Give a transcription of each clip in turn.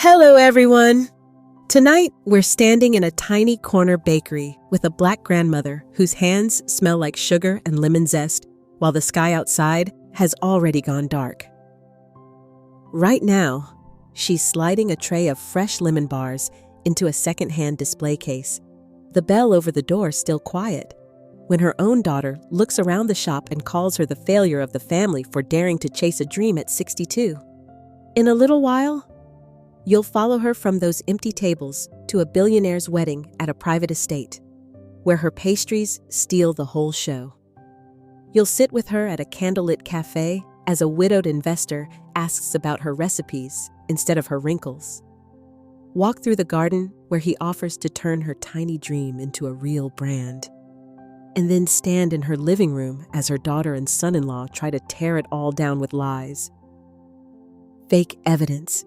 Hello, everyone. Tonight, we're standing in a tiny corner bakery with a black grandmother whose hands smell like sugar and lemon zest, while the sky outside has already gone dark. Right now, she's sliding a tray of fresh lemon bars into a second-hand display case, the bell over the door still quiet, when her own daughter looks around the shop and calls her the failure of the family for daring to chase a dream at 62. In a little while, you'll follow her from those empty tables to a billionaire's wedding at a private estate, where her pastries steal the whole show. You'll sit with her at a candlelit cafe as a widowed investor asks about her recipes instead of her wrinkles. Walk through the garden where he offers to turn her tiny dream into a real brand. And then stand in her living room as her daughter and son-in-law try to tear it all down with lies. Fake evidence,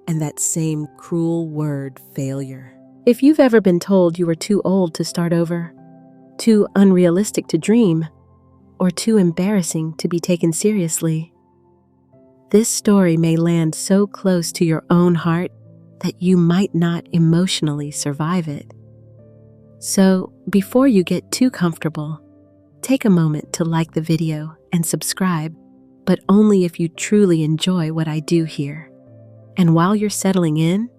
and that same cruel word, failure. If you've ever been told you were too old to start over, too unrealistic to dream, or too embarrassing to be taken seriously, this story may land so close to your own heart that you might not emotionally survive it. So, before you get too comfortable, take a moment to like the video and subscribe, but only if you truly enjoy what I do here. And while you're settling in,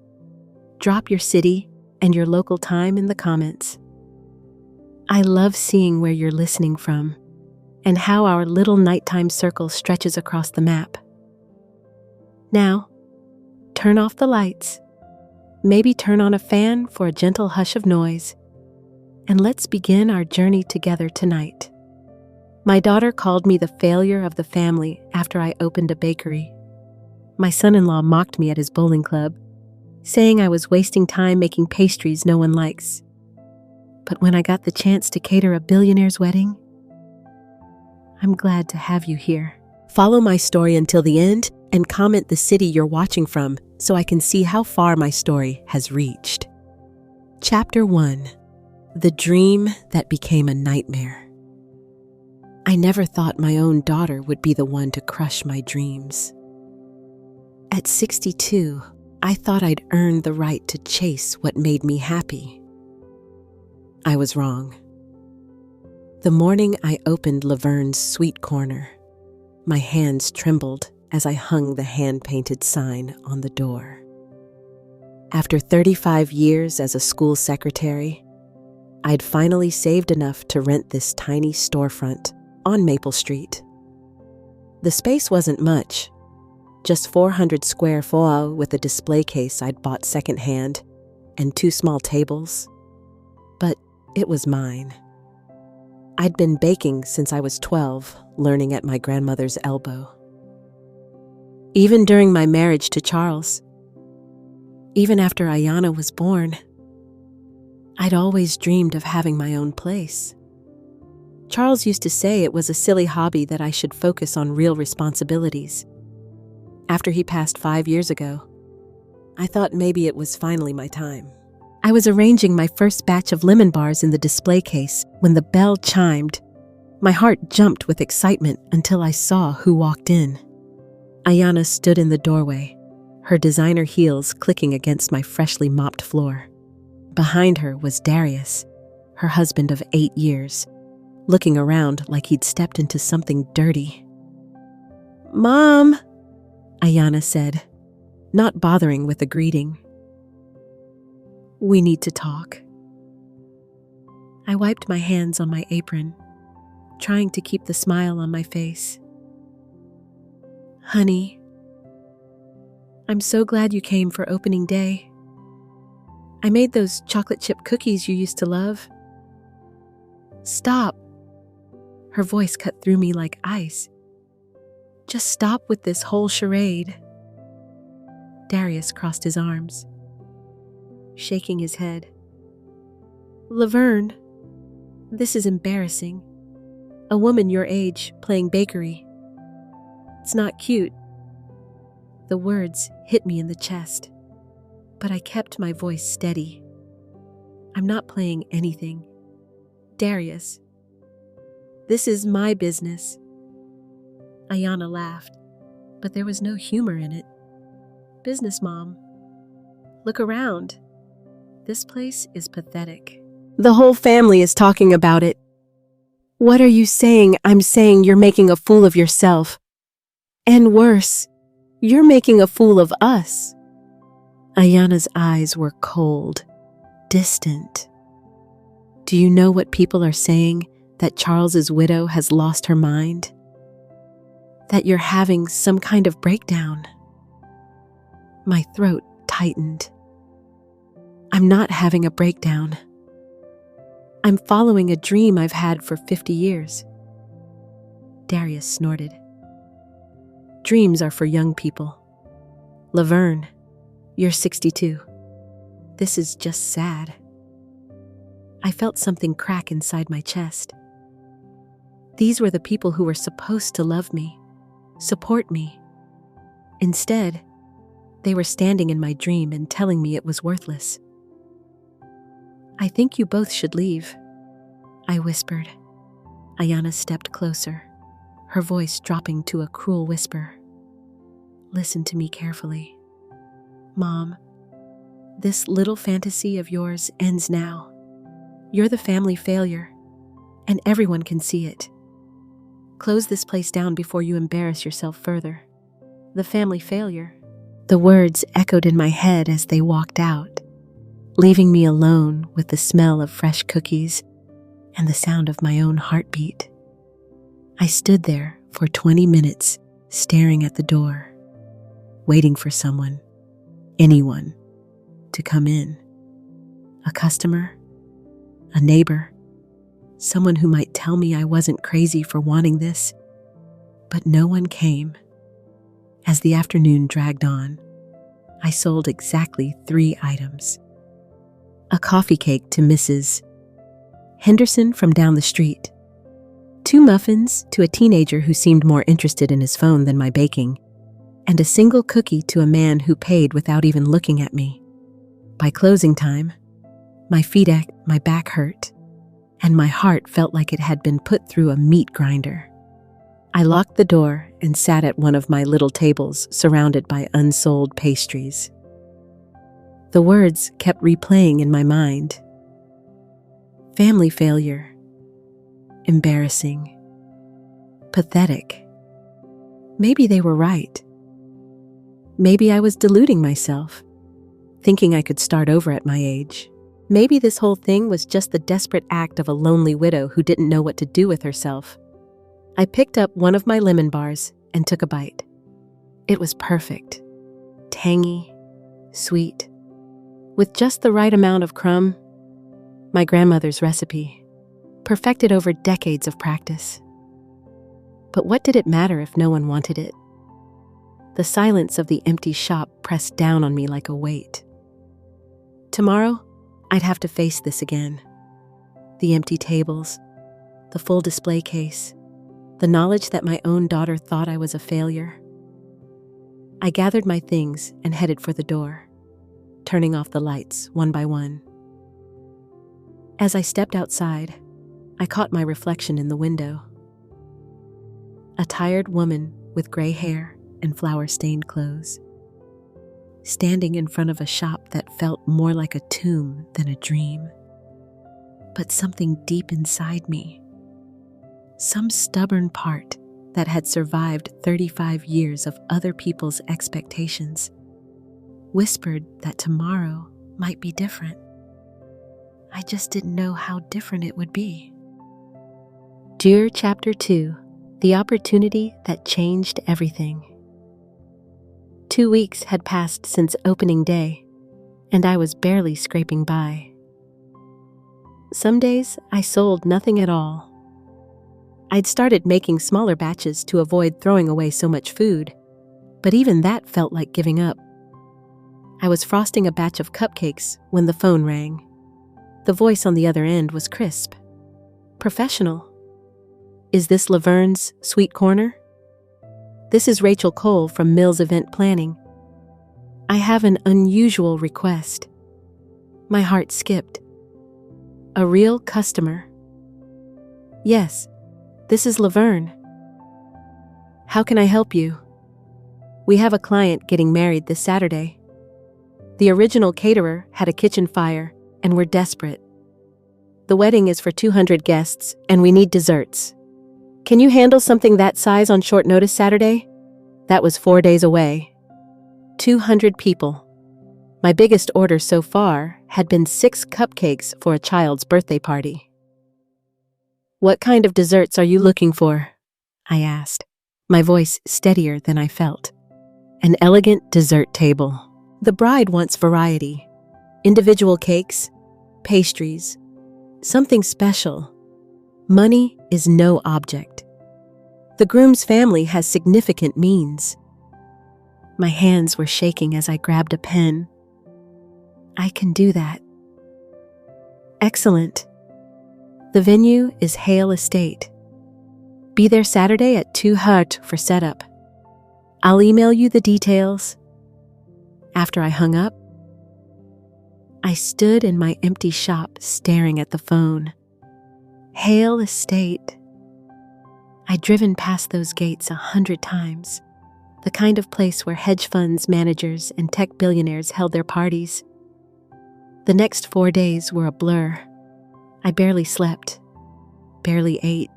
drop your city and your local time in the comments. I love seeing where you're listening from and how our little nighttime circle stretches across the map. Now, turn off the lights, maybe turn on a fan for a gentle hush of noise, and let's begin our journey together tonight. My daughter called me the failure of the family after I opened a bakery. My son-in-law mocked me at his bowling club, saying I was wasting time making pastries no one likes. But when I got the chance to cater a billionaire's wedding, I'm glad to have you here. Follow my story until the end and comment the city you're watching from so I can see how far my story has reached. Chapter 1. The Dream That Became a Nightmare. I never thought my own daughter would be the one to crush my dreams. At 62, I thought I'd earned the right to chase what made me happy. I was wrong. The morning I opened Laverne's sweet corner, my hands trembled as I hung the hand-painted sign on the door. After 35 years as a school secretary, I'd finally saved enough to rent this tiny storefront on Maple Street. The space wasn't much, just 400 square foot with a display case I'd bought secondhand and 2 small tables. But it was mine. I'd been baking since I was 12, learning at my grandmother's elbow. Even during my marriage to Charles, even after Ayana was born, I'd always dreamed of having my own place. Charles used to say it was a silly hobby that I should focus on real responsibilities. After he passed 5 years ago, I thought maybe it was finally my time. I was arranging my first batch of lemon bars in the display case when the bell chimed. My heart jumped with excitement until I saw who walked in. Ayana stood in the doorway, her designer heels clicking against my freshly mopped floor. Behind her was Darius, her husband of 8 years, looking around like he'd stepped into something dirty. "Mom," Ayana said, not bothering with the greeting. "We need to talk." I wiped my hands on my apron, trying to keep the smile on my face. "Honey, I'm so glad you came for opening day. I made those chocolate chip cookies you used to love." "Stop." Her voice cut through me like ice. "Just stop with this whole charade." Darius crossed his arms, shaking his head. "Laverne, this is embarrassing. A woman your age playing bakery. It's not cute." The words hit me in the chest, but I kept my voice steady. "I'm not playing anything. Darius, this is my business." Ayana laughed, but there was no humor in it. "Business, Mom. Look around. This place is pathetic. The whole family is talking about it. What are you saying? I'm saying you're making a fool of yourself. And worse, you're making a fool of us. Ayana's eyes were cold, distant. Do you know what people are saying? That Charles's widow has lost her mind? That you're having some kind of breakdown? My throat tightened. I'm not having a breakdown. I'm following a dream I've had for 50 years. Darius snorted. Dreams are for young people. Laverne, you're 62. This is just sad. I felt something crack inside my chest. These were the people who were supposed to love me, support me. Instead, they were standing in my dream and telling me it was worthless. I think you both should leave, I whispered. Ayana stepped closer, her voice dropping to a cruel whisper. Listen to me carefully. Mom, this little fantasy of yours ends now. You're the family failure, and everyone can see it. Close this place down before you embarrass yourself further. The family failure. The words echoed in my head as they walked out, leaving me alone with the smell of fresh cookies and the sound of my own heartbeat. I stood there for 20 minutes, staring at the door, waiting for someone, anyone, to come in. A customer, a neighbor, someone who might tell me I wasn't crazy for wanting this. But no one came. As the afternoon dragged on, I sold exactly 3 items. A coffee cake to Mrs. Henderson from down the street, 2 muffins to a teenager who seemed more interested in his phone than my baking, and a single cookie to a man who paid without even looking at me. By closing time, my feet ached, my back hurt, and my heart felt like it had been put through a meat grinder. I locked the door and sat at one of my little tables surrounded by unsold pastries. The words kept replaying in my mind. Family failure. Embarrassing. Pathetic. Maybe they were right. Maybe I was deluding myself, thinking I could start over at my age. Maybe this whole thing was just the desperate act of a lonely widow who didn't know what to do with herself. I picked up one of my lemon bars and took a bite. It was perfect. Tangy, sweet, with just the right amount of crumb. My grandmother's recipe, perfected over decades of practice. But what did it matter if no one wanted it? The silence of the empty shop pressed down on me like a weight. Tomorrow, I'd have to face this again. The empty tables, the full display case, the knowledge that my own daughter thought I was a failure. I gathered my things and headed for the door, turning off the lights one by one. As I stepped outside, I caught my reflection in the window. A tired woman with gray hair and flour-stained clothes, standing in front of a shop that felt more like a tomb than a dream. But something deep inside me, some stubborn part that had survived 35 years of other people's expectations, whispered that tomorrow might be different. I just didn't know how different it would be. Dear Chapter 2, The Opportunity That Changed Everything. 2 weeks had passed since opening day, and I was barely scraping by. Some days I sold nothing at all. I'd started making smaller batches to avoid throwing away so much food, but even that felt like giving up. I was frosting a batch of cupcakes when the phone rang. The voice on the other end was crisp, professional. Is this Laverne's Sweet Corner? This is Rachel Cole from Mills Event Planning. I have an unusual request. My heart skipped. A real customer. Yes, this is Laverne. How can I help you? We have a client getting married this Saturday. The original caterer had a kitchen fire, and we're desperate. The wedding is for 200 guests, and we need desserts. Can you handle something that size on short notice Saturday? That was 4 days away. 200 people. My biggest order so far had been 6 cupcakes for a child's birthday party. What kind of desserts are you looking for? I asked, my voice steadier than I felt. An elegant dessert table. The bride wants variety. Individual cakes, pastries, something special. Money is no object. The groom's family has significant means. My hands were shaking as I grabbed a pen. I can do that. Excellent. The venue is Hale Estate. Be there Saturday at 2:00 for setup. I'll email you the details. After I hung up, I stood in my empty shop staring at the phone. Hale Estate. I'd driven past those gates 100 times, the kind of place where hedge funds managers and tech billionaires held their parties. The next 4 days were a blur. I barely slept, barely ate.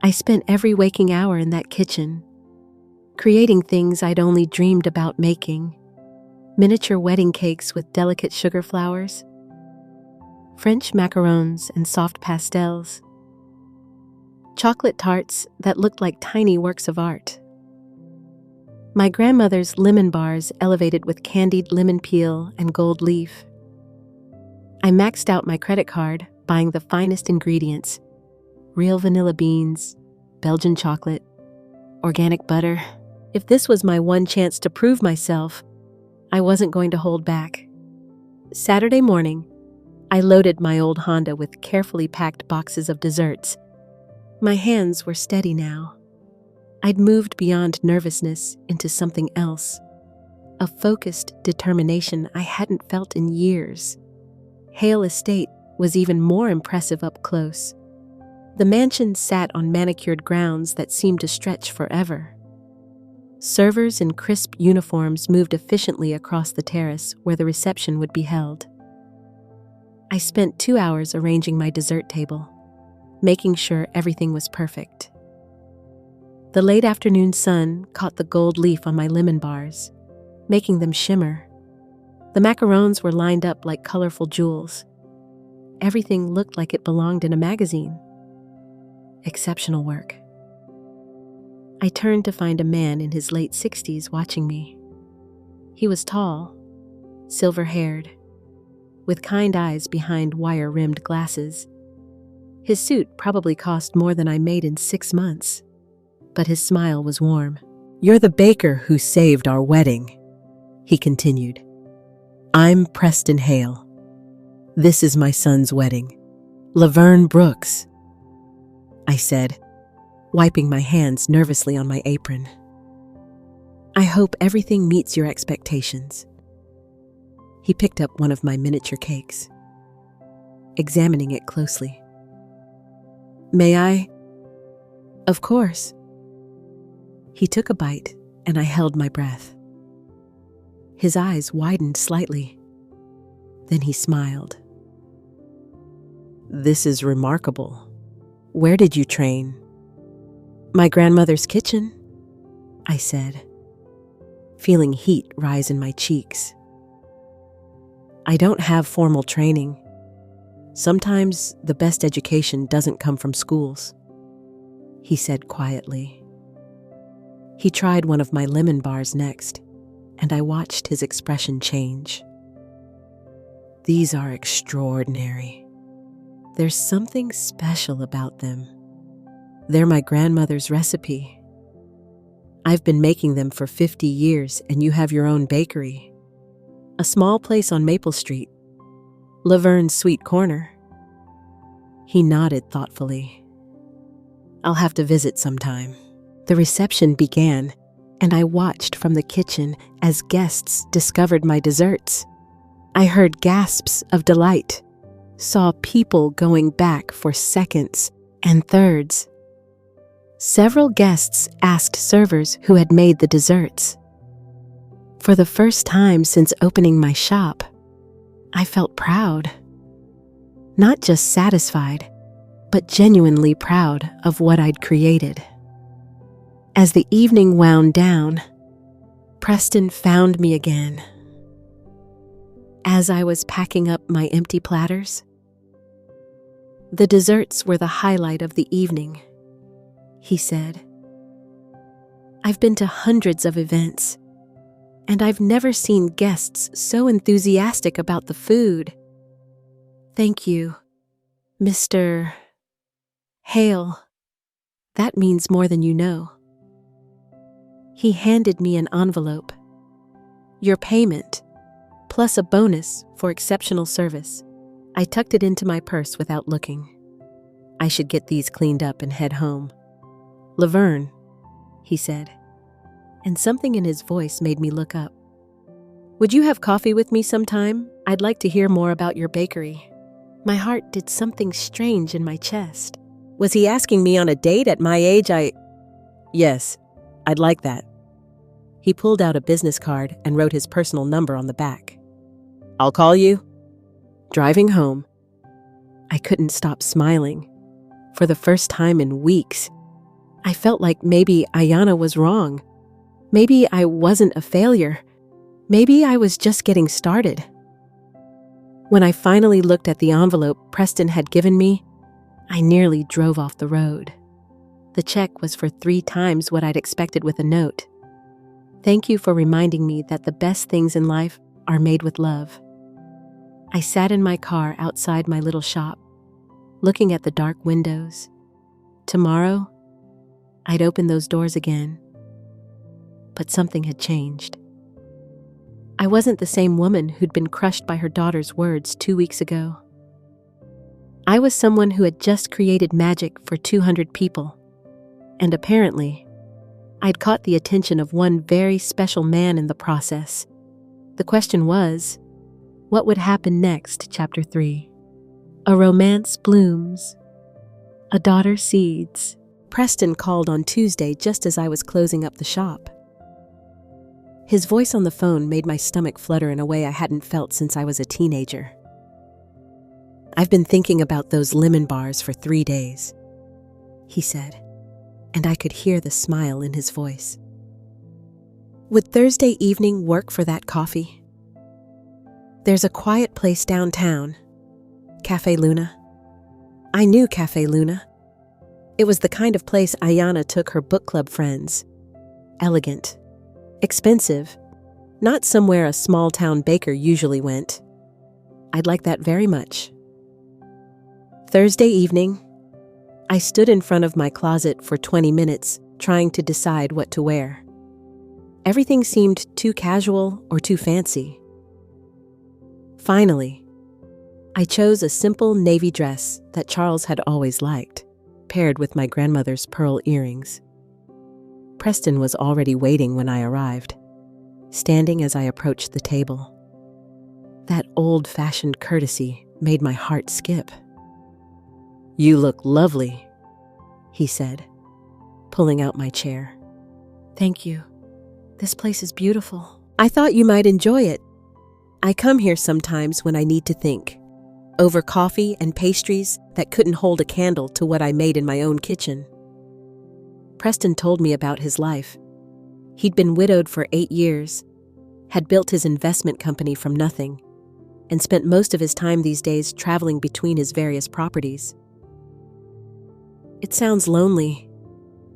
I spent every waking hour in that kitchen, creating things I'd only dreamed about making. Miniature wedding cakes with delicate sugar flowers, French macarons and soft pastels, chocolate tarts that looked like tiny works of art. My grandmother's lemon bars elevated with candied lemon peel and gold leaf. I maxed out my credit card, buying the finest ingredients: real vanilla beans, Belgian chocolate, organic butter. If this was my one chance to prove myself, I wasn't going to hold back. Saturday morning, I loaded my old Honda with carefully packed boxes of desserts. My hands were steady now. I'd moved beyond nervousness into something else, a focused determination I hadn't felt in years. Hale Estate was even more impressive up close. The mansion sat on manicured grounds that seemed to stretch forever. Servers in crisp uniforms moved efficiently across the terrace where the reception would be held. I spent 2 hours arranging my dessert table, making sure everything was perfect. The late afternoon sun caught the gold leaf on my lemon bars, making them shimmer. The macarons were lined up like colorful jewels. Everything looked like it belonged in a magazine. Exceptional work. I turned to find a man in his late 60s watching me. He was tall, silver-haired, with kind eyes behind wire-rimmed glasses. His suit probably cost more than I made in 6 months, but his smile was warm. "You're the baker who saved our wedding," he continued. "I'm Preston Hale. This is my son's wedding. Laverne Brooks," I said, wiping my hands nervously on my apron. "I hope everything meets your expectations." He picked up one of my miniature cakes, examining it closely. "May I?" "Of course." He took a bite, and I held my breath. His eyes widened slightly. Then he smiled. "This is remarkable. Where did you train?" "My grandmother's kitchen," I said, feeling heat rise in my cheeks. "I don't have formal training. Sometimes the best education doesn't come from schools," he said quietly. He tried one of my lemon bars next, and I watched his expression change. "These are extraordinary. There's something special about them. They're my grandmother's recipe. I've been making them for 50 years, and you have your own bakery. A small place on Maple Street. Laverne's Sweet Corner." He nodded thoughtfully. "I'll have to visit sometime." The reception began, and I watched from the kitchen as guests discovered my desserts. I heard gasps of delight, saw people going back for seconds and thirds. Several guests asked servers who had made the desserts. For the first time since opening my shop, I felt proud. Not just satisfied, but genuinely proud of what I'd created. As the evening wound down, Preston found me again. As I was packing up my empty platters, the desserts were the highlight of the evening, he said. I've been to hundreds of events, and I've never seen guests so enthusiastic about the food. Thank you, Mr. Hale. That means more than you know. He handed me an envelope. Your payment, plus a bonus for exceptional service. I tucked it into my purse without looking. I should get these cleaned up and head home. Laverne, he said, and something in his voice made me look up. Would you have coffee with me sometime? I'd like to hear more about your bakery. My heart did something strange in my chest. Was he asking me on a date at my age? Yes, I'd like that. He pulled out a business card and wrote his personal number on the back. I'll call you. Driving home, I couldn't stop smiling. For the first time in weeks, I felt like maybe Ayanna was wrong. Maybe I wasn't a failure. Maybe I was just getting started. When I finally looked at the envelope Preston had given me, I nearly drove off the road. The check was for 3 times what I'd expected with a note. Thank you for reminding me that the best things in life are made with love. I sat in my car outside my little shop, looking at the dark windows. Tomorrow, I'd open those doors again. But something had changed. I wasn't the same woman who'd been crushed by her daughter's words 2 weeks ago. I was someone who had just created magic for 200 people. And apparently, I'd caught the attention of one very special man in the process. The question was, what would happen next? Chapter 3. A romance blooms. A daughter seeds. Preston called on Tuesday just as I was closing up the shop. His voice on the phone made my stomach flutter in a way I hadn't felt since I was a teenager. I've been thinking about those lemon bars for 3 days, he said, and I could hear the smile in his voice. Would Thursday evening work for that coffee? There's a quiet place downtown, Cafe Luna. I knew Cafe Luna. It was the kind of place Ayanna took her book club friends. Elegant. Expensive. Not somewhere a small-town baker usually went. I'd like that very much. Thursday evening, I stood in front of my closet for 20 minutes trying to decide what to wear. Everything seemed too casual or too fancy. Finally, I chose a simple navy dress that Charles had always liked, paired with my grandmother's pearl earrings. Preston was already waiting when I arrived, standing as I approached the table. That old-fashioned courtesy made my heart skip. You look lovely, he said, pulling out my chair. Thank you. This place is beautiful. I thought you might enjoy it. I come here sometimes when I need to think, over coffee and pastries that couldn't hold a candle to what I made in my own kitchen. Preston told me about his life. He'd been widowed for 8 years, had built his investment company from nothing, and spent most of his time these days traveling between his various properties. It sounds lonely,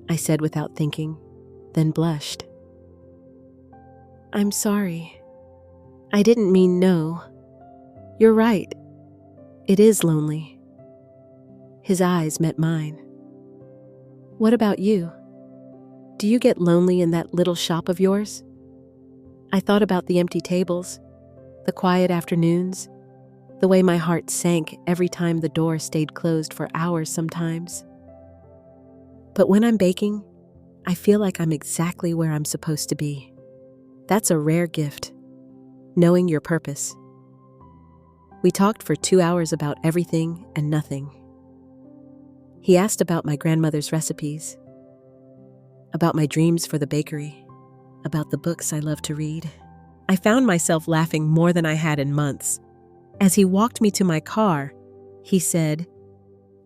I said without thinking, then blushed. I'm sorry. I didn't mean no. You're right. It is lonely. His eyes met mine. What about you? Do you get lonely in that little shop of yours? I thought about the empty tables, the quiet afternoons, the way my heart sank every time the door stayed closed for hours sometimes. But when I'm baking, I feel like I'm exactly where I'm supposed to be. That's a rare gift, knowing your purpose. We talked for 2 hours about everything and nothing. He asked about my grandmother's recipes, about my dreams for the bakery, about the books I love to read. I found myself laughing more than I had in months. As he walked me to my car, he said,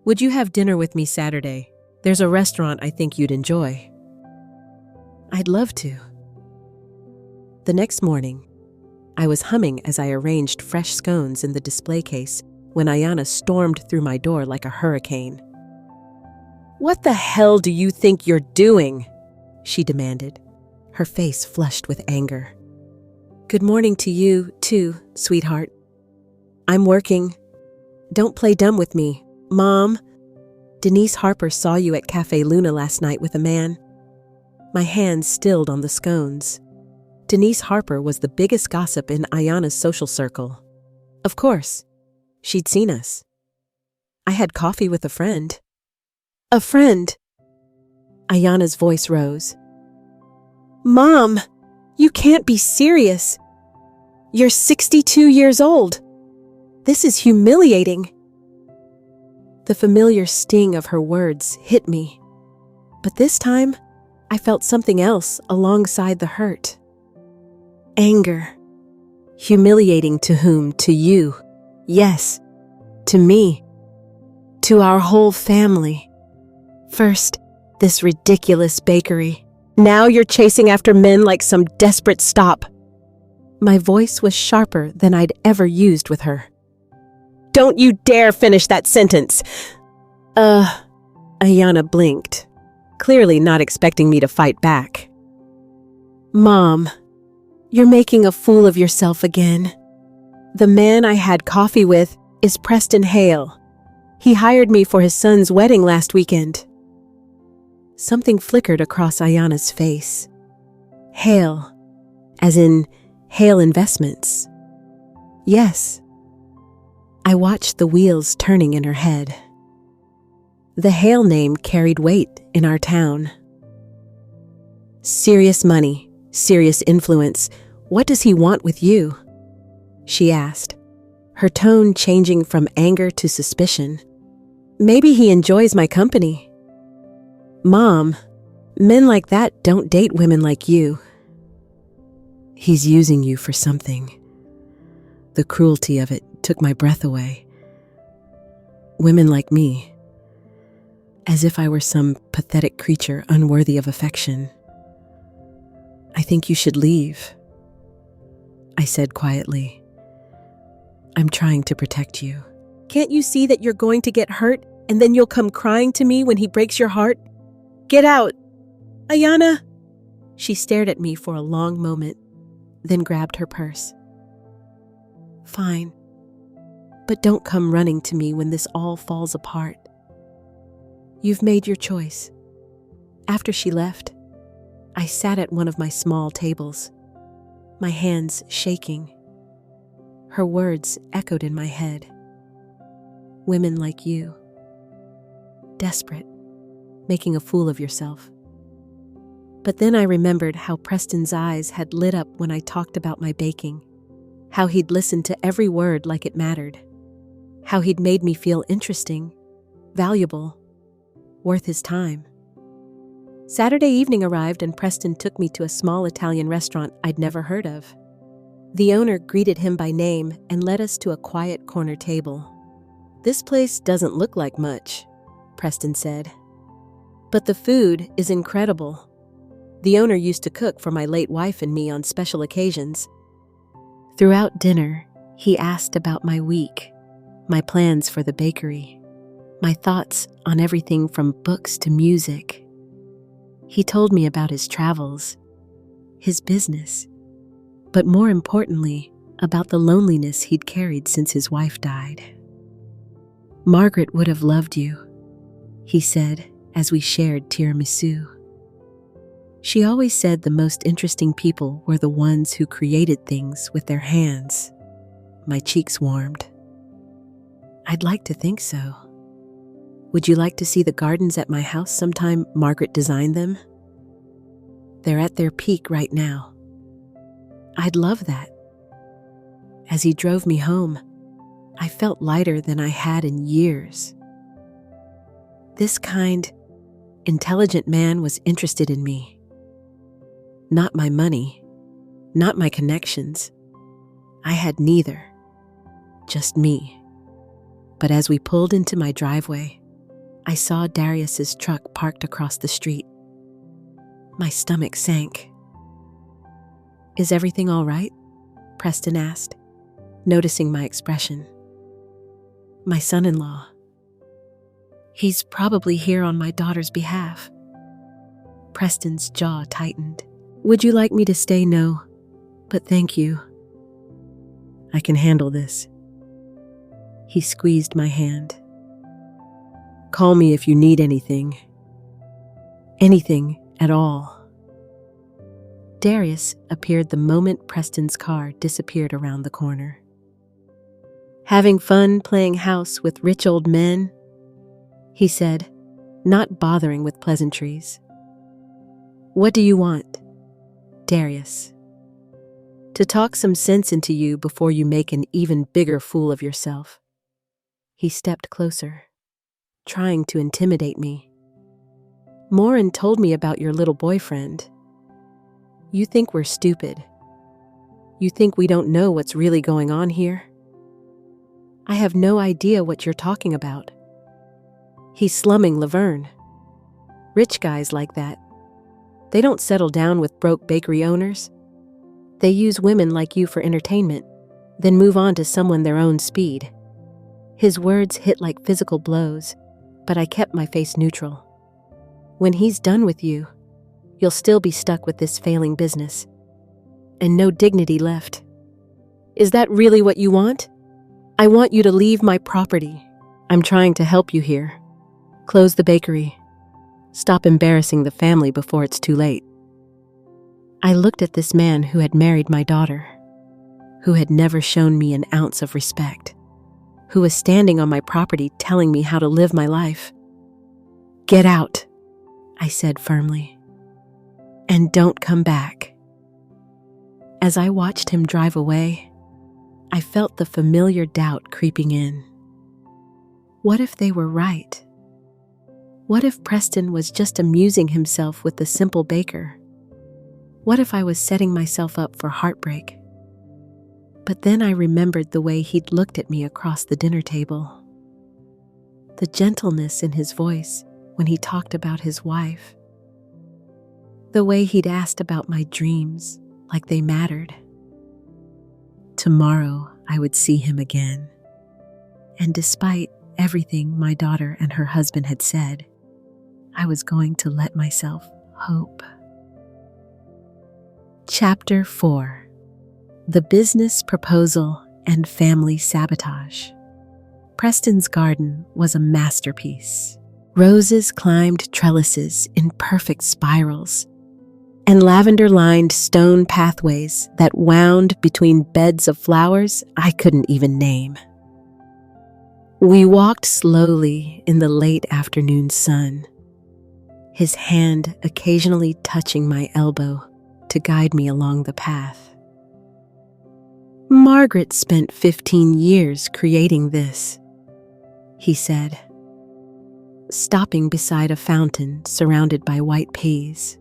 "Would you have dinner with me Saturday? There's a restaurant I think you'd enjoy." "I'd love to." The next morning, I was humming as I arranged fresh scones in the display case when Ayana stormed through my door like a hurricane. "What the hell do you think you're doing?" she demanded, her face flushed with anger. "Good morning to you, too, sweetheart. I'm working. Don't play dumb with me, Mom. Denise Harper saw you at Cafe Luna last night with a man." My hands stilled on the scones. Denise Harper was the biggest gossip in Ayana's social circle. Of course, she'd seen us. "I had coffee with a friend." "A friend?" Ayana's voice rose. "Mom, you can't be serious. You're 62 years old. This is humiliating." The familiar sting of her words hit me. But this time, I felt something else alongside the hurt. Anger. Humiliating to whom? To you. Yes, to me. To our whole family. First, this ridiculous bakery. Now you're chasing after men like some desperate stop. My voice was sharper than I'd ever used with her. "Don't you dare finish that sentence!" Ayana blinked, clearly not expecting me to fight back. "Mom, you're making a fool of yourself again. The man I had coffee with is Preston Hale. He hired me for his son's wedding last weekend." Something flickered across Ayana's face. Hale, as in Hale Investments. Yes. I watched the wheels turning in her head. The Hale name carried weight in our town. "Serious money, serious influence. What does he want with you?" she asked, her tone changing from anger to suspicion. "Maybe he enjoys my company." "Mom, men like that don't date women like you." "He's using you for something." The cruelty of it took my breath away. Women like me. As if I were some pathetic creature unworthy of affection. "I think you should leave," I said quietly. "I'm trying to protect you." "Can't you see that you're going to get hurt and then you'll come crying to me when he breaks your heart? Get out! Ayana!" She stared at me for a long moment, then grabbed her purse. "Fine. But don't come running to me when this all falls apart. You've made your choice." After she left, I sat at one of my small tables, my hands shaking. Her words echoed in my head. Women like you. Desperate, making a fool of yourself. But then I remembered how Preston's eyes had lit up when I talked about my baking, how he'd listened to every word like it mattered, how he'd made me feel interesting, valuable, worth his time. Saturday evening arrived and Preston took me to a small Italian restaurant I'd never heard of. The owner greeted him by name and led us to a quiet corner table. "This place doesn't look like much," Preston said. "But the food is incredible. The owner used to cook for my late wife and me on special occasions." Throughout dinner, he asked about my week, my plans for the bakery, my thoughts on everything from books to music. He told me about his travels, his business, but more importantly, about the loneliness he'd carried since his wife died. "Margaret would have loved you," he said as we shared tiramisu. "She always said the most interesting people were the ones who created things with their hands." My cheeks warmed. "I'd like to think so. Would you like to see the gardens at my house sometime Margaret designed them? They're at their peak right now." "I'd love that." As he drove me home, I felt lighter than I had in years. This kind, intelligent man was interested in me. Not my money, not my connections. I had neither, just me. But as we pulled into my driveway, I saw Darius's truck parked across the street. My stomach sank. "Is everything all right?" Preston asked, noticing my expression. "My son-in-law. He's probably here on my daughter's behalf." Preston's jaw tightened. "Would you like me to stay?" "No, but thank you. I can handle this." He squeezed my hand. "Call me if you need anything. Anything at all." Darius appeared the moment Preston's car disappeared around the corner. "Having fun playing house with rich old men?" he said, not bothering with pleasantries. "What do you want?" "Darius, to talk some sense into you before you make an even bigger fool of yourself." He stepped closer, trying to intimidate me. "Morin told me about your little boyfriend. You think we're stupid. You think we don't know what's really going on here? I have no idea what you're talking about. He's slumming Laverne. Rich guys like that, they don't settle down with broke bakery owners. They use women like you for entertainment, then move on to someone their own speed." His words hit like physical blows, but I kept my face neutral. "When he's done with you, you'll still be stuck with this failing business, and no dignity left. Is that really what you want? I want you to leave my property. I'm trying to help you here. Close the bakery. Stop embarrassing the family before it's too late." I looked at this man who had married my daughter, who had never shown me an ounce of respect, who was standing on my property telling me how to live my life. "Get out," I said firmly, "and don't come back." As I watched him drive away, I felt the familiar doubt creeping in. What if they were right? What if Preston was just amusing himself with the simple baker? What if I was setting myself up for heartbreak? But then I remembered the way he'd looked at me across the dinner table. The gentleness in his voice when he talked about his wife. The way he'd asked about my dreams like they mattered. Tomorrow I would see him again. And despite everything my daughter and her husband had said, I was going to let myself hope. Chapter 4: The Business Proposal and Family Sabotage. Preston's garden was a masterpiece. Roses climbed trellises in perfect spirals, and lavender-lined stone pathways that wound between beds of flowers I couldn't even name. We walked slowly in the late afternoon sun, his hand occasionally touching my elbow to guide me along the path. "Margaret spent 15 years creating this," he said, stopping beside a fountain surrounded by white peas.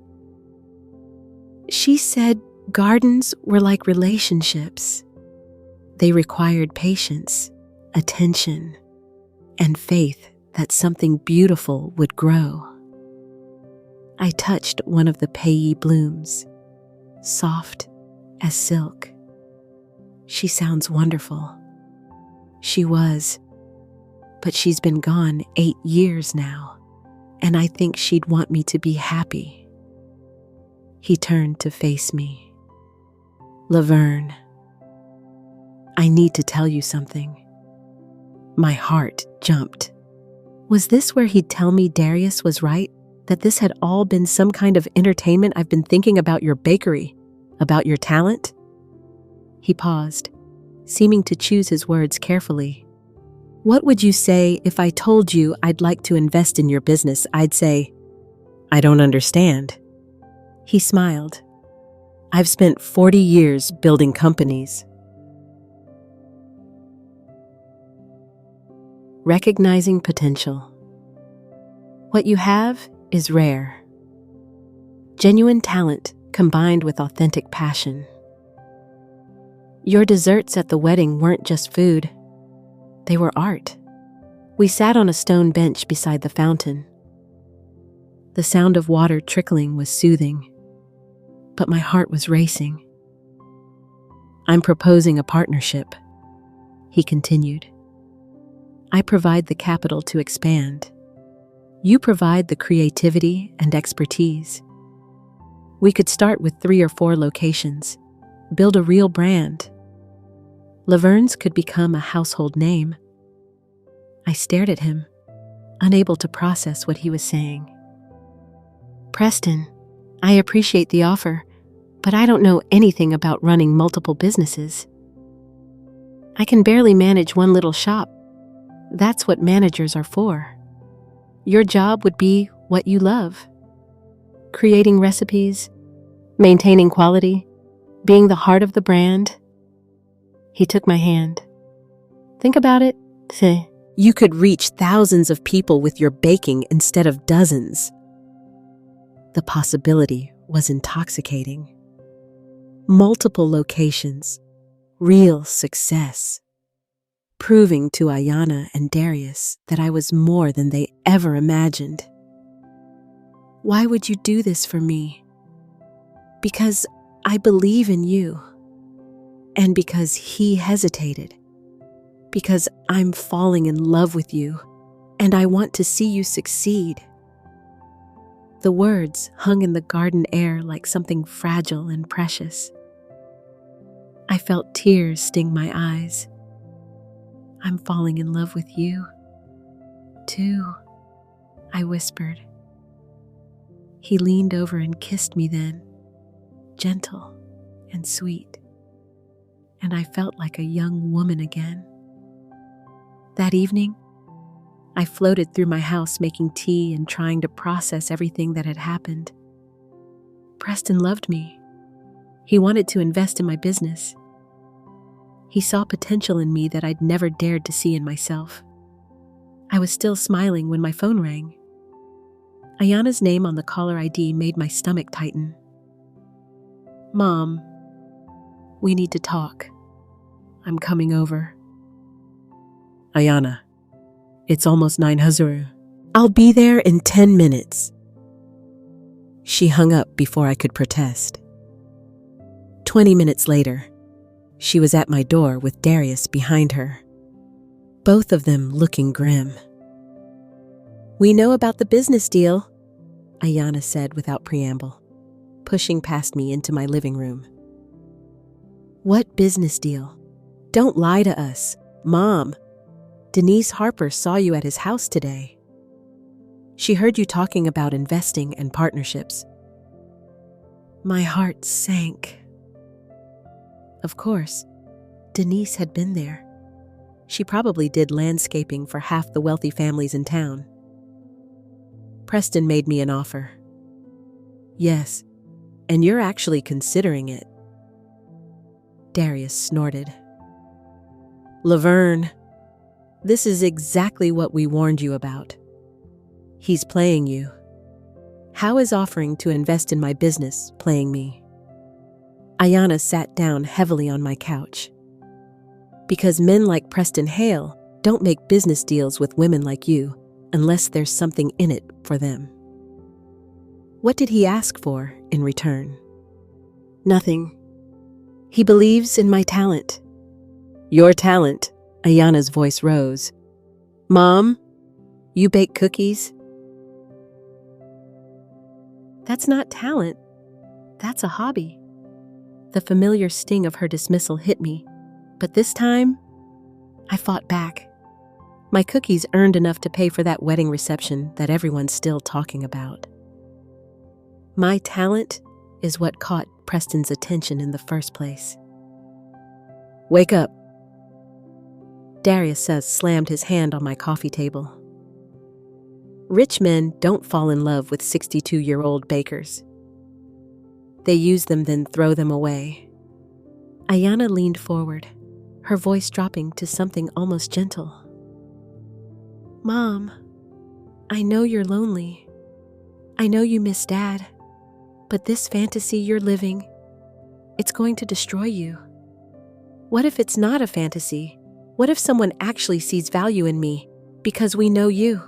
"She said gardens were like relationships. They required patience, attention, and faith that something beautiful would grow." I touched one of the payee blooms, soft as silk. "She sounds wonderful." She was, but she's been gone 8 years now, and I think she'd want me to be happy. He turned to face me. "Laverne, I need to tell you something." My heart jumped. Was this where he'd tell me Darius was right? That this had all been some kind of entertainment? "I've been thinking about your bakery, about your talent." He paused, seeming to choose his words carefully. "What would you say if I told you I'd like to invest in your business?" I'd say, "I don't understand." He smiled. "I've spent 40 years building companies." Recognizing potential. What you have is rare. Genuine talent combined with authentic passion. Your desserts at the wedding weren't just food. They were art. We sat on a stone bench beside the fountain. The sound of water trickling was soothing, but my heart was racing. I'm proposing a partnership, he continued. I provide the capital to expand. You provide the creativity and expertise. We could start with 3 or 4 locations, build a real brand. Laverne's could become a household name. I stared at him, unable to process what he was saying. Preston, I appreciate the offer, but I don't know anything about running multiple businesses. I can barely manage one little shop. That's what managers are for. Your job would be what you love. Creating recipes, maintaining quality, being the heart of the brand. He took my hand. Think about it. You could reach thousands of people with your baking instead of dozens. The possibility was intoxicating. Multiple locations, real success. Proving to Ayanna and Darius that I was more than they ever imagined. Why would you do this for me? Because I believe in you. And because he hesitated. Because I'm falling in love with you, and I want to see you succeed. The words hung in the garden air like something fragile and precious. I felt tears sting my eyes. I'm falling in love with you, too, I whispered. He leaned over and kissed me then, gentle and sweet, and I felt like a young woman again. That evening, I floated through my house making tea and trying to process everything that had happened. Preston loved me. He wanted to invest in my business. He saw potential in me that I'd never dared to see in myself. I was still smiling when my phone rang. Ayanna's name on the caller ID made my stomach tighten. Mom, we need to talk. I'm coming over. Ayanna, it's almost 9 Hazuru. I'll be there in 10 minutes. She hung up before I could protest. 20 minutes later, she was at my door with Darius behind her, both of them looking grim. We know about the business deal, Ayanna said without preamble, pushing past me into my living room. What business deal? Don't lie to us, Mom. Denise Harper saw you at his house today. She heard you talking about investing and partnerships. My heart sank. Of course, Denise had been there. She probably did landscaping for half the wealthy families in town. Preston made me an offer. Yes, and you're actually considering it. Darius snorted. Laverne, this is exactly what we warned you about. He's playing you. How is offering to invest in my business playing me? Ayanna sat down heavily on my couch. Because men like Preston Hale don't make business deals with women like you unless there's something in it for them. What did he ask for in return? Nothing. He believes in my talent. Your talent, Ayanna's voice rose. Mom, you bake cookies? That's not talent. That's a hobby. The familiar sting of her dismissal hit me, but this time, I fought back. My cookies earned enough to pay for that wedding reception that everyone's still talking about. My talent is what caught Preston's attention in the first place. Wake up. Darius slammed his hand on my coffee table. Rich men don't fall in love with 62-year-old bakers. They use them, then throw them away. Ayanna leaned forward, her voice dropping to something almost gentle. Mom, I know you're lonely. I know you miss Dad. But this fantasy you're living, it's going to destroy you. What if it's not a fantasy? What if someone actually sees value in me because we know you?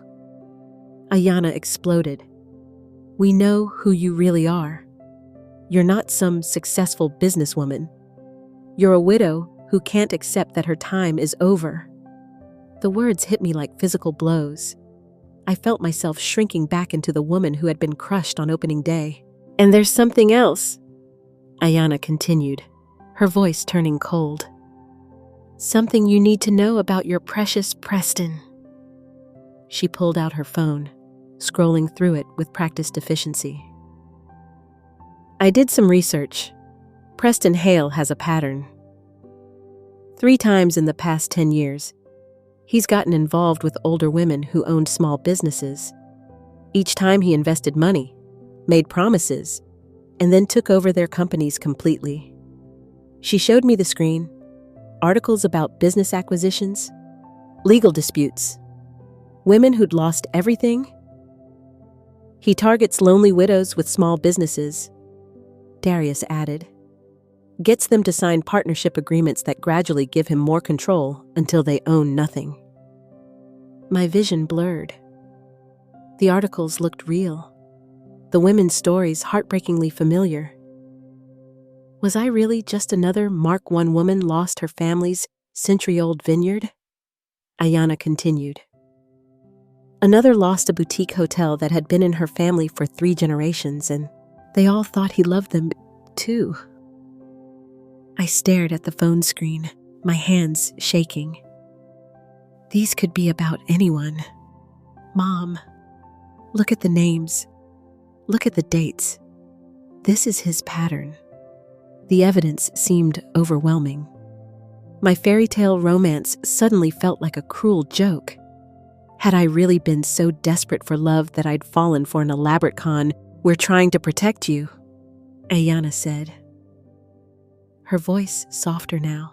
Ayana exploded. We know who you really are. You're not some successful businesswoman. You're a widow who can't accept that her time is over. The words hit me like physical blows. I felt myself shrinking back into the woman who had been crushed on opening day. And there's something else, Ayana continued, her voice turning cold. Something you need to know about your precious Preston. She pulled out her phone, scrolling through it with practiced efficiency. I did some research. Preston Hale has a pattern. 3 times in the past 10 years, he's gotten involved with older women who owned small businesses. Each time he invested money, made promises, and then took over their companies completely. She showed me the screen, articles about business acquisitions, legal disputes, women who'd lost everything. He targets lonely widows with small businesses, Darius added. Gets them to sign partnership agreements that gradually give him more control until they own nothing. My vision blurred. The articles looked real. The women's stories heartbreakingly familiar. Was I really just another Mark I woman lost her family's century-old vineyard? Ayana continued. Another lost a boutique hotel that had been in her family for 3 generations, and they all thought he loved them, too. I stared at the phone screen, my hands shaking. These could be about anyone. Mom, look at the names. Look at the dates. This is his pattern. The evidence seemed overwhelming. My fairy tale romance suddenly felt like a cruel joke. Had I really been so desperate for love that I'd fallen for an elaborate con? We're trying to protect you, Ayana said. Her voice softer now.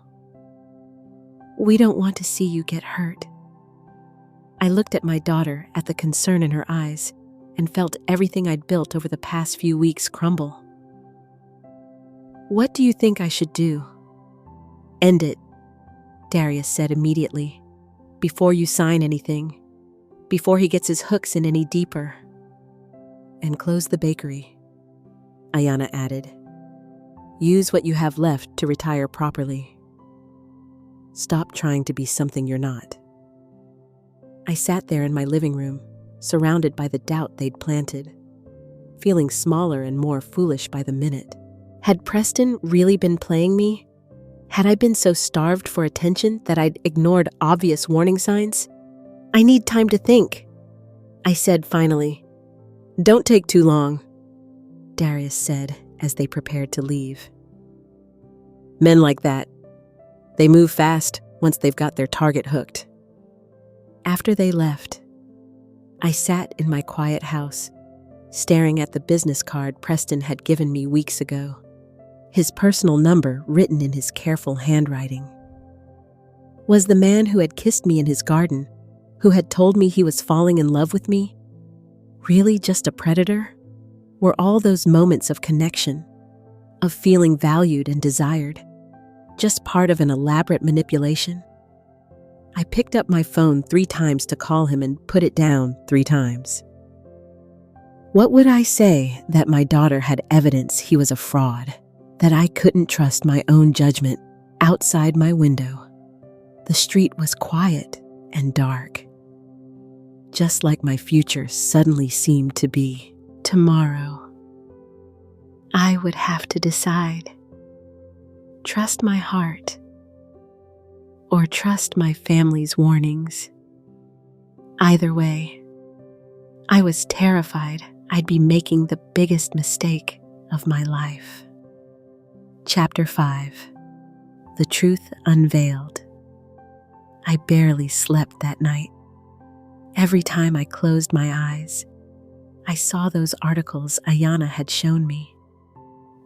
We don't want to see you get hurt. I looked at my daughter, at the concern in her eyes, and felt everything I'd built over the past few weeks crumble. What do you think I should do? End it, Darius said immediately. Before you sign anything. Before he gets his hooks in any deeper. And close the bakery, Ayana added. Use what you have left to retire properly. Stop trying to be something you're not. I sat there in my living room, surrounded by the doubt they'd planted, feeling smaller and more foolish by the minute. Had Preston really been playing me? Had I been so starved for attention that I'd ignored obvious warning signs? I need time to think, I said finally. Don't take too long, Darius said as they prepared to leave. Men like that, they move fast once they've got their target hooked. After they left, I sat in my quiet house, staring at the business card Preston had given me weeks ago, his personal number written in his careful handwriting. Was the man who had kissed me in his garden, who had told me he was falling in love with me, really just a predator? Were all those moments of connection, of feeling valued and desired, just part of an elaborate manipulation? I picked up my phone 3 times to call him and put it down 3 times. What would I say that my daughter had evidence he was a fraud, that I couldn't trust my own judgment outside my window? The street was quiet and dark, just like my future suddenly seemed to be. Tomorrow, I would have to decide. Trust my heart or trust my family's warnings. Either way, I was terrified I'd be making the biggest mistake of my life. Chapter 5. The Truth Unveiled. I barely slept that night. Every time I closed my eyes, I saw those articles Ayana had shown me,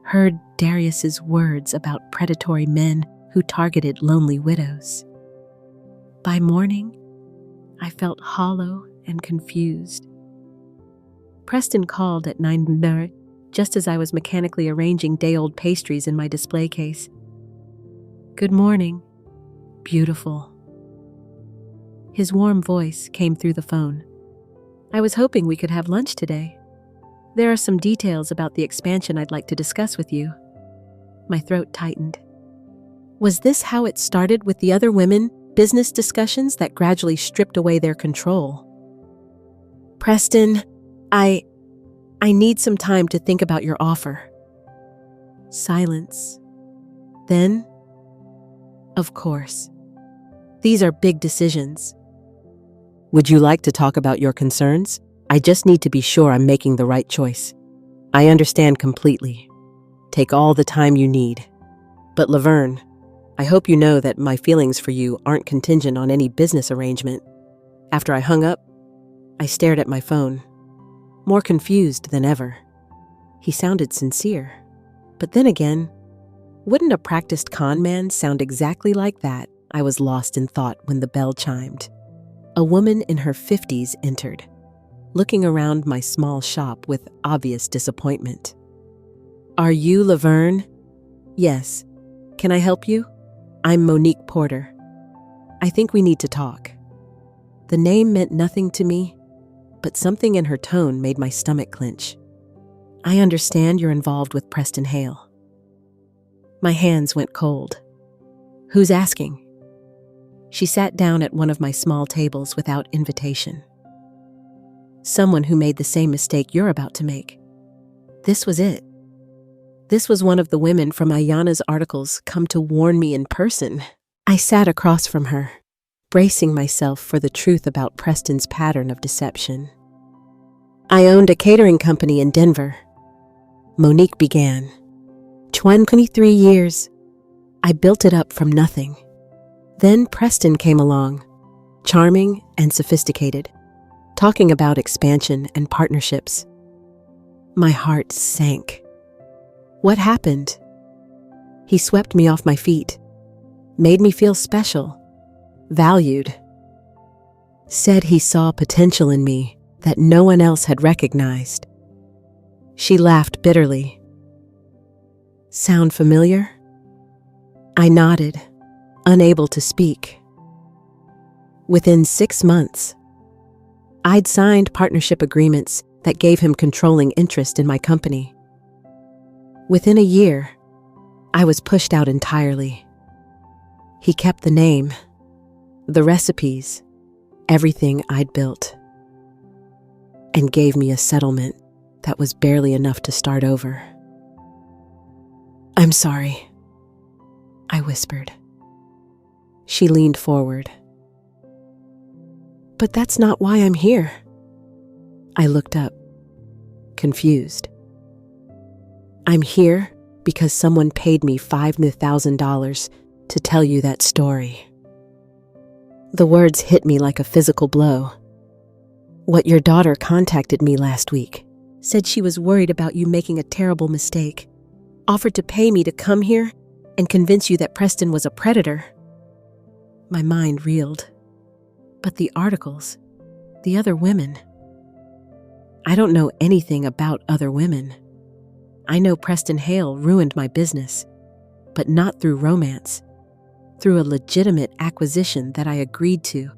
heard Darius's words about predatory men who targeted lonely widows. By morning, I felt hollow and confused. Preston called at 9 just as I was mechanically arranging day-old pastries in my display case. Good morning, beautiful. His warm voice came through the phone. I was hoping we could have lunch today. There are some details about the expansion I'd like to discuss with you. My throat tightened. Was this how it started with the other women, business discussions that gradually stripped away their control? Preston, I need some time to think about your offer. Silence. Then, of course. These are big decisions. Would you like to talk about your concerns? I just need to be sure I'm making the right choice. I understand completely. Take all the time you need. But Laverne, I hope you know that my feelings for you aren't contingent on any business arrangement. After I hung up, I stared at my phone, more confused than ever. He sounded sincere. But then again, wouldn't a practiced con man sound exactly like that? I was lost in thought when the bell chimed. A woman in her 50s entered, looking around my small shop with obvious disappointment. Are you Laverne? Yes. Can I help you? I'm Monique Porter. I think we need to talk. The name meant nothing to me, but something in her tone made my stomach clench. I understand you're involved with Preston Hale. My hands went cold. Who's asking? She sat down at one of my small tables without invitation. Someone who made the same mistake you're about to make. This was it. This was one of the women from Ayanna's articles come to warn me in person. I sat across from her, bracing myself for the truth about Preston's pattern of deception. I owned a catering company in Denver. Monique began. 23 years. I built it up from nothing. Then Preston came along, charming and sophisticated, talking about expansion and partnerships. My heart sank. What happened? He swept me off my feet, made me feel special, valued. Said he saw potential in me that no one else had recognized. She laughed bitterly. Sound familiar? I nodded, unable to speak. Within 6 months, I'd signed partnership agreements that gave him controlling interest in my company. Within a year, I was pushed out entirely. He kept the name, the recipes, everything I'd built, and gave me a settlement that was barely enough to start over. I'm sorry, I whispered. She leaned forward. But that's not why I'm here. I looked up, confused. I'm here because someone paid me $5,000 to tell you that story. The words hit me like a physical blow. What your daughter contacted me last week, said she was worried about you making a terrible mistake, offered to pay me to come here and convince you that Preston was a predator. My mind reeled. But the articles, the other women. I don't know anything about other women. I know Preston Hale ruined my business, but not through romance, through a legitimate acquisition that I agreed to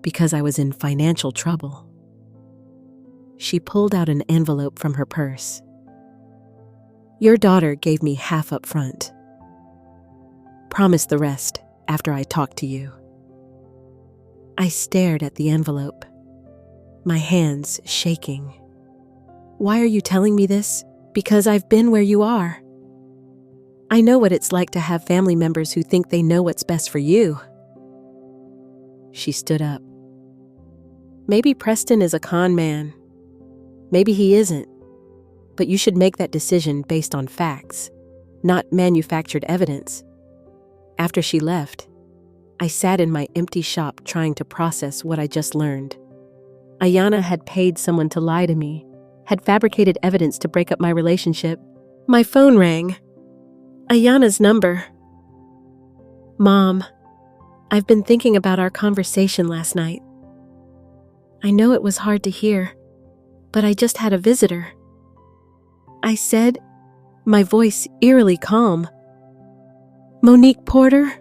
because I was in financial trouble. She pulled out an envelope from her purse. Your daughter gave me half up front. Promise the rest after I talk to you. I stared at the envelope, my hands shaking. Why are you telling me this? Because I've been where you are. I know what it's like to have family members who think they know what's best for you. She stood up. Maybe Preston is a con man. Maybe he isn't. But you should make that decision based on facts, not manufactured evidence. After she left, I sat in my empty shop trying to process what I just learned. Ayanna had paid someone to lie to me, had fabricated evidence to break up my relationship. My phone rang. Ayanna's number. Mom, I've been thinking about our conversation last night. I know it was hard to hear, but I just had a visitor. I said, my voice eerily calm. Monique Porter?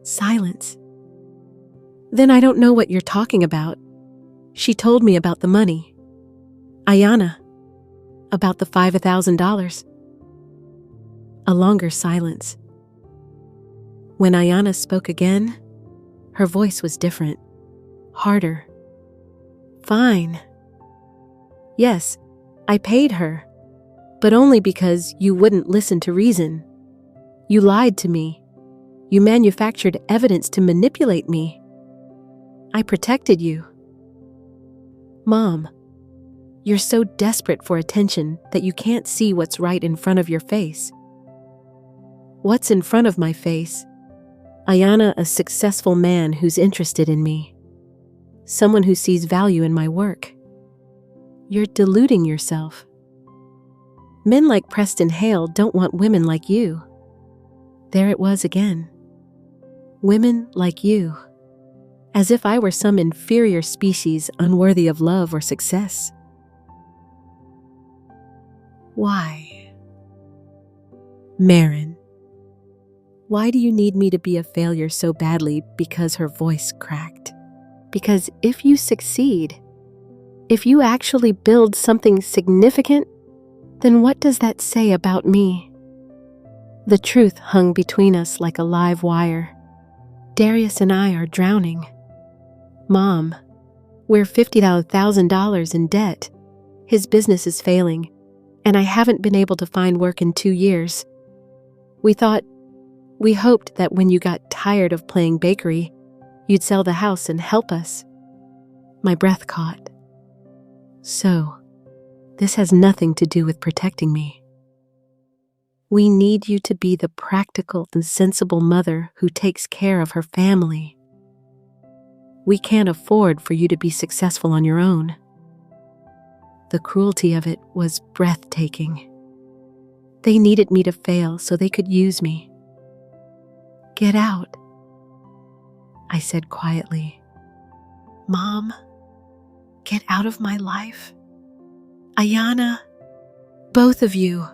Silence. Then I don't know what you're talking about. She told me about the money. Ayanna, about the $5,000. A longer silence. When Ayanna spoke again, her voice was different, harder. Fine. Yes, I paid her, but only because you wouldn't listen to reason. You lied to me. You manufactured evidence to manipulate me. I protected you. Mom, you're so desperate for attention that you can't see what's right in front of your face. What's in front of my face? Ayanna, a successful man who's interested in me. Someone who sees value in my work. You're deluding yourself. Men like Preston Hale don't want women like you. There it was again. Women like you. As if I were some inferior species unworthy of love or success. Why? Marin. Why do you need me to be a failure so badly? Because her voice cracked. Because if you succeed, if you actually build something significant, then what does that say about me? The truth hung between us like a live wire. Darius and I are drowning. Mom, we're $50,000 in debt. His business is failing, and I haven't been able to find work in 2 years. We hoped that when you got tired of playing bakery, you'd sell the house and help us. My breath caught. So, this has nothing to do with protecting me. We need you to be the practical and sensible mother who takes care of her family. We can't afford for you to be successful on your own. The cruelty of it was breathtaking. They needed me to fail so they could use me. Get out, I said quietly. Mom, get out of my life. Ayanna, both of you.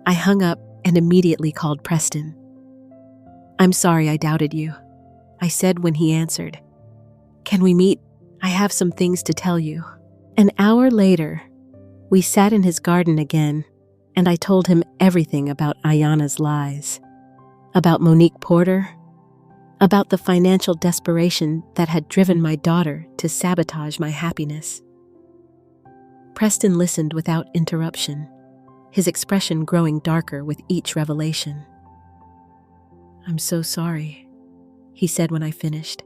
I hung up and immediately called Preston. I'm sorry I doubted you, I said when he answered. Can we meet? I have some things to tell you. An hour later, we sat in his garden again, and I told him everything about Ayanna's lies. About Monique Porter, about the financial desperation that had driven my daughter to sabotage my happiness. Preston listened without interruption, his expression growing darker with each revelation. I'm so sorry, he said when I finished.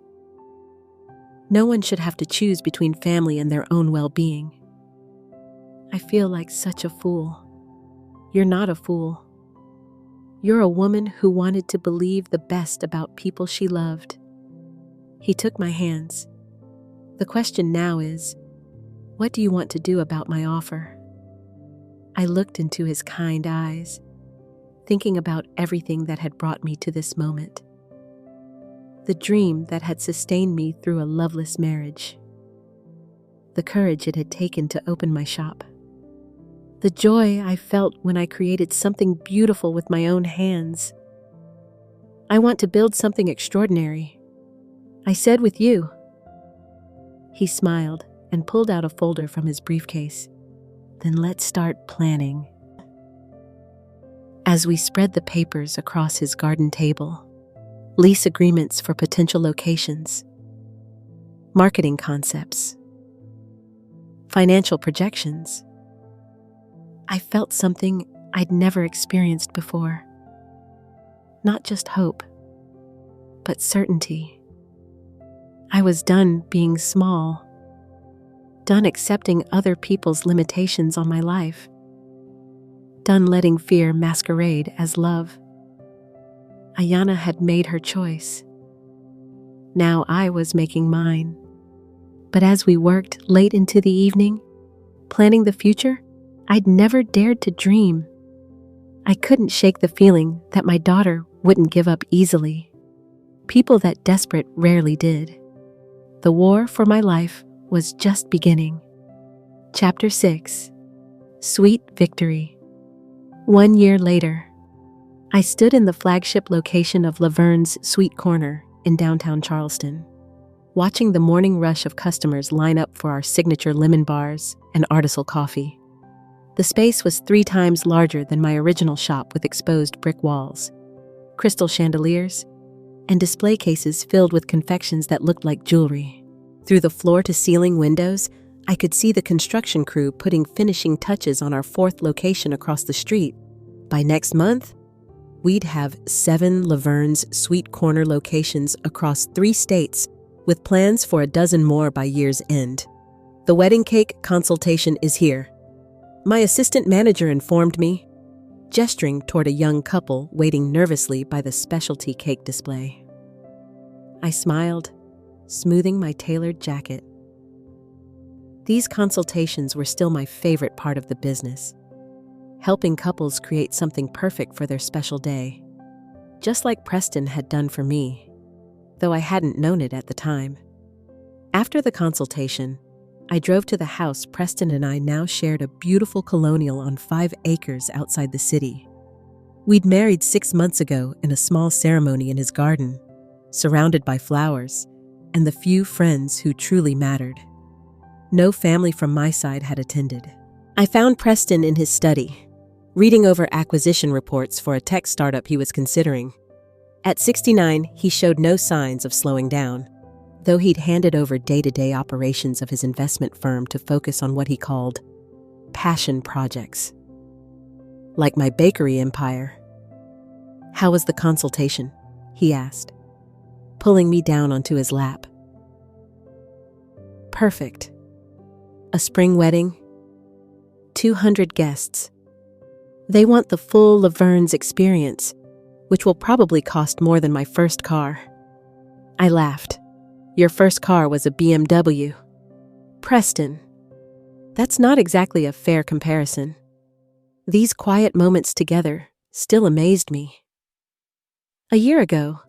No one should have to choose between family and their own well-being. I feel like such a fool. You're not a fool. You're a woman who wanted to believe the best about people she loved. He took my hands. The question now is, what do you want to do about my offer? I looked into his kind eyes, thinking about everything that had brought me to this moment. The dream that had sustained me through a loveless marriage. The courage it had taken to open my shop. The joy I felt when I created something beautiful with my own hands. I want to build something extraordinary. I said with you. He smiled and pulled out a folder from his briefcase. Then let's start planning. As we spread the papers across his garden table, lease agreements for potential locations, marketing concepts, financial projections, I felt something I'd never experienced before. Not just hope, but certainty. I was done being small, done accepting other people's limitations on my life, done letting fear masquerade as love. Ayanna had made her choice. Now I was making mine. But as we worked late into the evening, planning the future, I'd never dared to dream. I couldn't shake the feeling that my daughter wouldn't give up easily. People that desperate rarely did. The war for my life was just beginning. Chapter 6. Sweet Victory. 1 year later, I stood in the flagship location of Laverne's Sweet Corner in downtown Charleston, watching the morning rush of customers line up for our signature lemon bars and artisanal coffee. The space was 3 times larger than my original shop, with exposed brick walls, crystal chandeliers, and display cases filled with confections that looked like jewelry. Through the floor-to-ceiling windows, I could see the construction crew putting finishing touches on our 4th location across the street. By next month, we'd have 7 Laverne's Sweet Corner locations across 3 states, with plans for a dozen more by year's end. The wedding cake consultation is here, my assistant manager informed me, gesturing toward a young couple waiting nervously by the specialty cake display. I smiled, smoothing my tailored jacket. These consultations were still my favorite part of the business, helping couples create something perfect for their special day, just like Preston had done for me, though I hadn't known it at the time. After the consultation, I drove to the house Preston and I now shared, a beautiful colonial on 5 acres outside the city. We'd married 6 months ago in a small ceremony in his garden, surrounded by flowers and the few friends who truly mattered. No family from my side had attended. I found Preston in his study, reading over acquisition reports for a tech startup he was considering. At 69, he showed no signs of slowing down, though he'd handed over day-to-day operations of his investment firm to focus on what he called passion projects, like my bakery empire. "How was the consultation?" he asked, pulling me down onto his lap. "Perfect. A spring wedding, 200 guests. They want the full Laverne's experience, which will probably cost more than my first car." I laughed. "Your first car was a BMW. Preston, that's not exactly a fair comparison." These quiet moments together still amazed me. A year ago,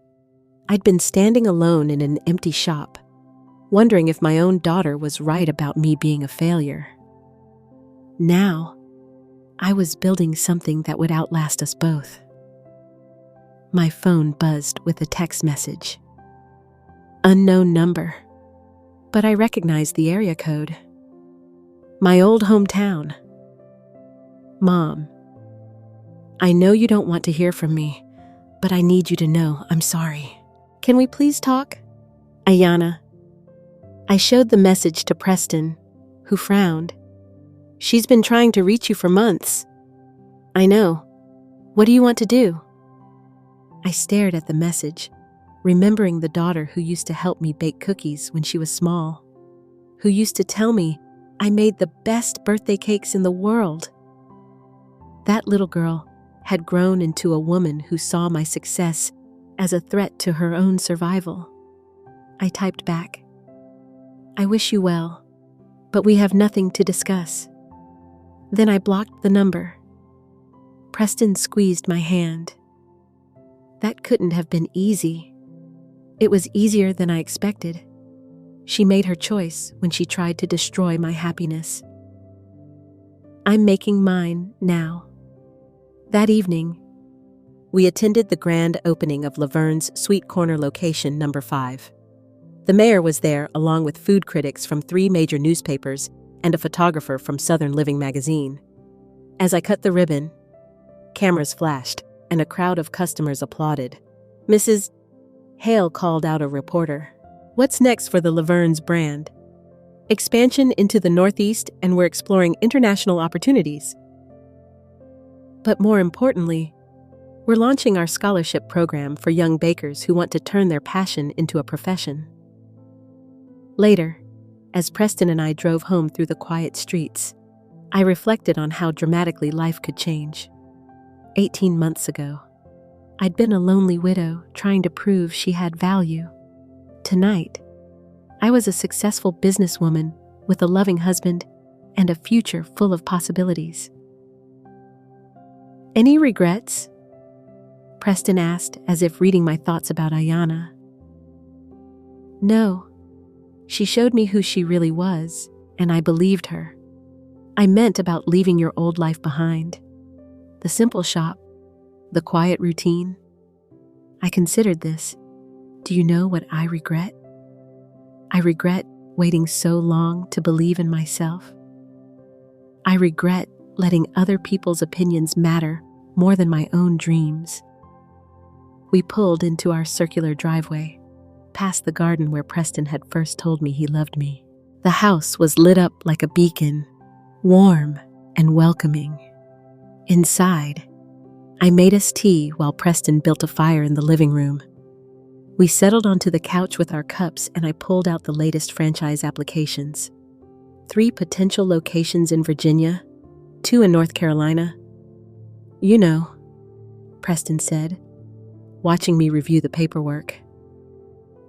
I'd been standing alone in an empty shop, wondering if my own daughter was right about me being a failure. Now, I was building something that would outlast us both. My phone buzzed with a text message. Unknown number, but I recognized the area code. My old hometown. "Mom, I know you don't want to hear from me, but I need you to know I'm sorry. Can we please talk? Ayana." I showed the message to Preston, who frowned. "She's been trying to reach you for months." "I know. What do you want to do?" I stared at the message, remembering the daughter who used to help me bake cookies when she was small, who used to tell me I made the best birthday cakes in the world. That little girl had grown into a woman who saw my success as a threat to her own survival. I typed back, "I wish you well, but we have nothing to discuss." Then I blocked the number. Preston squeezed my hand. That couldn't have been easy. It was easier than I expected. She made her choice when she tried to destroy my happiness. I'm making mine now. That evening, we attended the grand opening of Laverne's Sweet Corner location number 5. The mayor was there, along with food critics from 3 major newspapers and a photographer from Southern Living magazine. As I cut the ribbon, cameras flashed and a crowd of customers applauded. "Mrs. Hale," called out a reporter, "what's next for the Laverne's brand?" "Expansion into the Northeast, and we're exploring international opportunities. But more importantly, we're launching our scholarship program for young bakers who want to turn their passion into a profession." Later, as Preston and I drove home through the quiet streets, I reflected on how dramatically life could change. 18 months ago, I'd been a lonely widow trying to prove she had value. Tonight, I was a successful businesswoman with a loving husband and a future full of possibilities. "Any regrets?" Preston asked, as if reading my thoughts about Ayana. "No. She showed me who she really was, and I believed her. I meant about leaving your old life behind. The simple shop, the quiet routine. I considered this. Do you know what I regret? I regret waiting so long to believe in myself. I regret letting other people's opinions matter more than my own dreams. We pulled into our circular driveway, past the garden where Preston had first told me he loved me. The house was lit up like a beacon, warm and welcoming. Inside, I made us tea while Preston built a fire in the living room. We settled onto the couch with our cups and I pulled out the latest franchise applications. 3 potential locations in Virginia, 2 in North Carolina. You know, Preston said, watching me review the paperwork.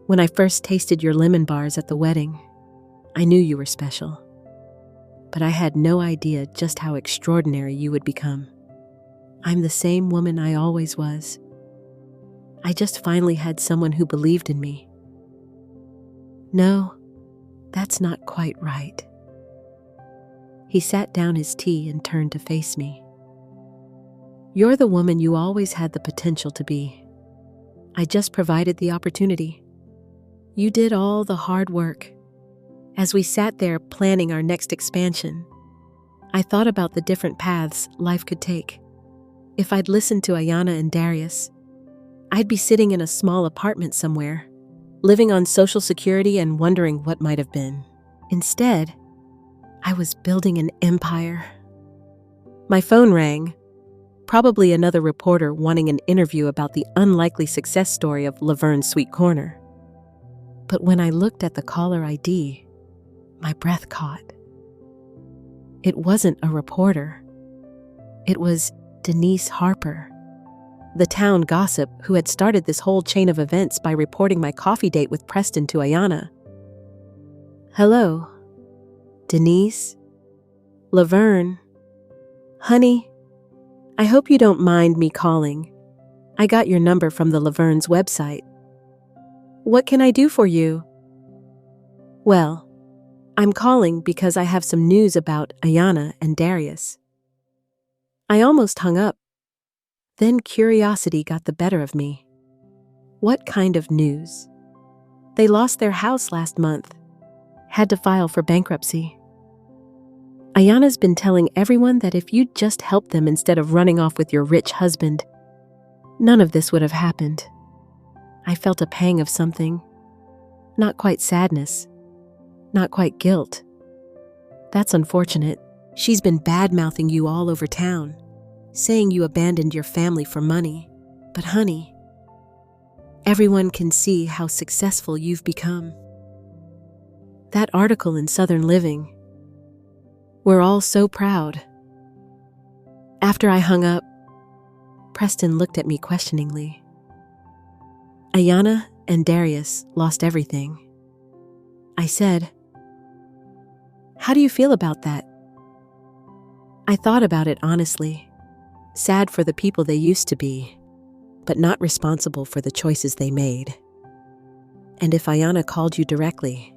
When I first tasted your lemon bars at the wedding, I knew you were special. But I had no idea just how extraordinary you would become. I'm the same woman I always was. I just finally had someone who believed in me. No, that's not quite right. He sat down his tea and turned to face me. You're the woman you always had the potential to be. I just provided the opportunity. You did all the hard work. As we sat there planning our next expansion, I thought about the different paths life could take. If I'd listened to Ayana and Darius, I'd be sitting in a small apartment somewhere, living on Social Security and wondering what might have been. Instead, I was building an empire. My phone rang, probably another reporter wanting an interview about the unlikely success story of Laverne's Sweet Corner. But when I looked at the caller ID, my breath caught. It wasn't a reporter. It was Denise Harper, the town gossip who had started this whole chain of events by reporting my coffee date with Preston to Ayana. Hello, Denise? Laverne? Honey, I hope you don't mind me calling. I got your number from the Laverne's website. What can I do for you? Well, I'm calling because I have some news about Ayana and Darius. I almost hung up. Then curiosity got the better of me. What kind of news? They lost their house last month, had to file for bankruptcy. Ayana's been telling everyone that if you'd just helped them instead of running off with your rich husband, none of this would have happened. I felt a pang of something. Not quite sadness. Not quite guilt. That's unfortunate. She's been bad-mouthing you all over town, saying you abandoned your family for money. But honey, everyone can see how successful you've become. That article in Southern Living. We're all so proud. After I hung up, Preston looked at me questioningly. Ayana and Darius lost everything. I said, "How do you feel about that?" I thought about it honestly. Sad for the people they used to be, but not responsible for the choices they made. And if Ayana called you directly,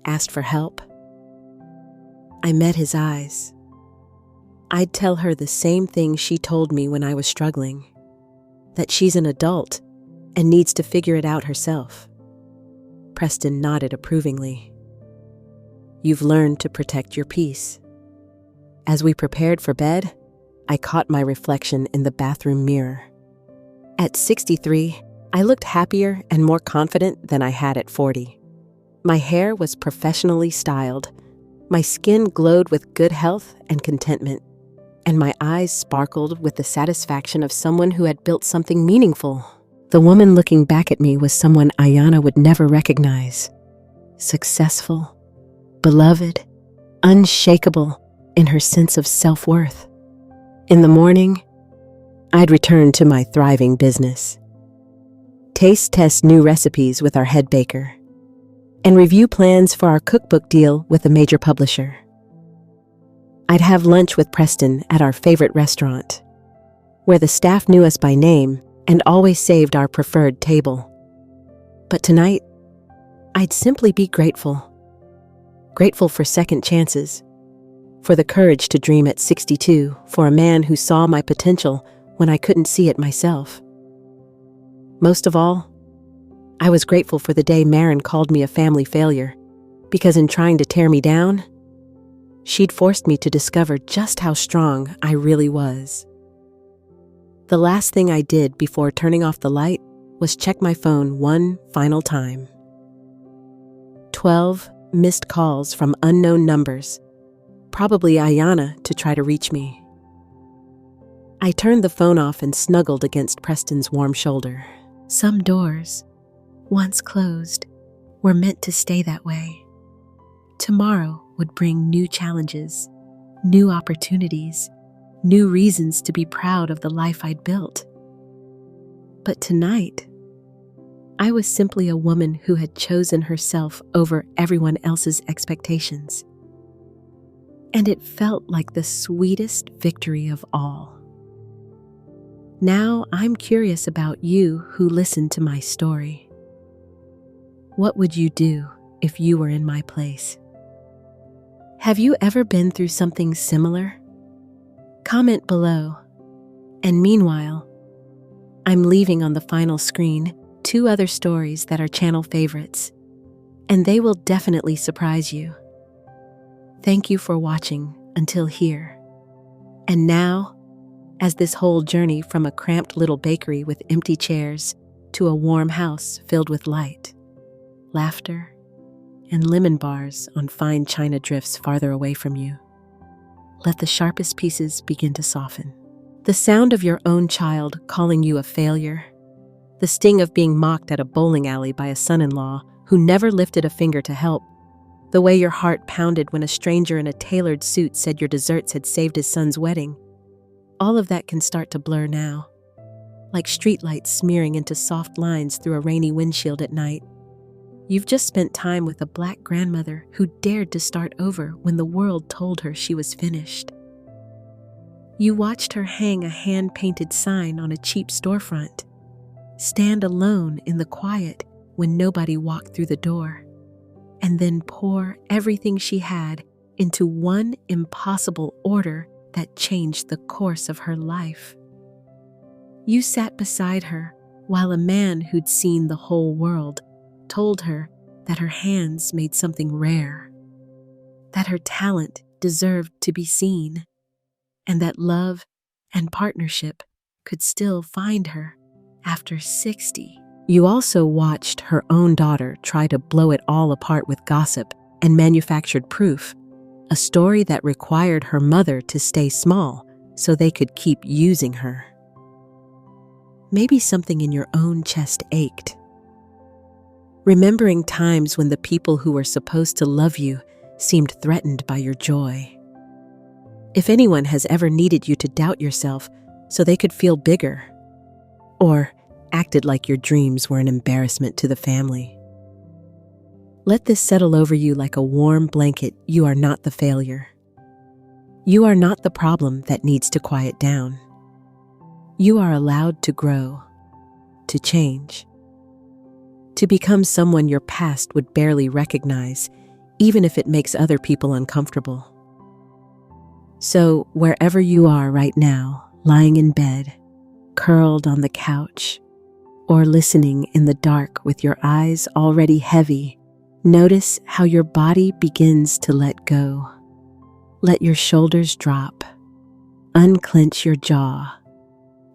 asked for help, I met his eyes. I'd tell her the same thing she told me when I was struggling, that she's an adult and needs to figure it out herself. Preston nodded approvingly. You've learned to protect your peace. As we prepared for bed, I caught my reflection in the bathroom mirror. At 63, I looked happier and more confident than I had at 40. My hair was professionally styled, my skin glowed with good health and contentment, and my eyes sparkled with the satisfaction of someone who had built something meaningful. The woman looking back at me was someone Ayana would never recognize. Successful, beloved, unshakable in her sense of self-worth. In the morning, I'd return to my thriving business, taste test new recipes with our head baker, and review plans for our cookbook deal with a major publisher. I'd have lunch with Preston at our favorite restaurant, where the staff knew us by name and always saved our preferred table. But tonight, I'd simply be grateful. Grateful for second chances, for the courage to dream at 62, for a man who saw my potential when I couldn't see it myself. Most of all, I was grateful for the day Marin called me a family failure, because in trying to tear me down, she'd forced me to discover just how strong I really was. The last thing I did before turning off the light was check my phone one final time. 12 missed calls from unknown numbers, probably Ayana to try to reach me. I turned the phone off and snuggled against Preston's warm shoulder. Some doors, once closed, were meant to stay that way. Tomorrow would bring new challenges, new opportunities, new reasons to be proud of the life I'd built. But tonight, I was simply a woman who had chosen herself over everyone else's expectations. And it felt like the sweetest victory of all. Now I'm curious about you who listened to my story. What would you do if you were in my place? Have you ever been through something similar? Comment below. And meanwhile, I'm leaving on the final screen 2 other stories that are channel favorites, and they will definitely surprise you. Thank you for watching until here. And now, as this whole journey from a cramped little bakery with empty chairs to a warm house filled with light, laughter, and lemon bars on fine china drifts farther away from you, let the sharpest pieces begin to soften. The sound of your own child calling you a failure, the sting of being mocked at a bowling alley by a son-in-law who never lifted a finger to help, the way your heart pounded when a stranger in a tailored suit said your desserts had saved his son's wedding. All of that can start to blur now, like streetlights smearing into soft lines through a rainy windshield at night. You've just spent time with a Black grandmother who dared to start over when the world told her she was finished. You watched her hang a hand-painted sign on a cheap storefront, stand alone in the quiet when nobody walked through the door, and then pour everything she had into one impossible order that changed the course of her life. You sat beside her while a man who'd seen the whole world told her that her hands made something rare, that her talent deserved to be seen, and that love and partnership could still find her after 60. You also watched her own daughter try to blow it all apart with gossip and manufactured proof, a story that required her mother to stay small so they could keep using her. Maybe something in your own chest ached, remembering times when the people who were supposed to love you seemed threatened by your joy. If anyone has ever needed you to doubt yourself so they could feel bigger, or acted like your dreams were an embarrassment to the family, let this settle over you like a warm blanket. You are not the failure. You are not the problem that needs to quiet down. You are allowed to grow, to change, to become someone your past would barely recognize, even if it makes other people uncomfortable. So, wherever you are right now, lying in bed, curled on the couch, or listening in the dark with your eyes already heavy, notice how your body begins to let go. Let your shoulders drop. Unclench your jaw.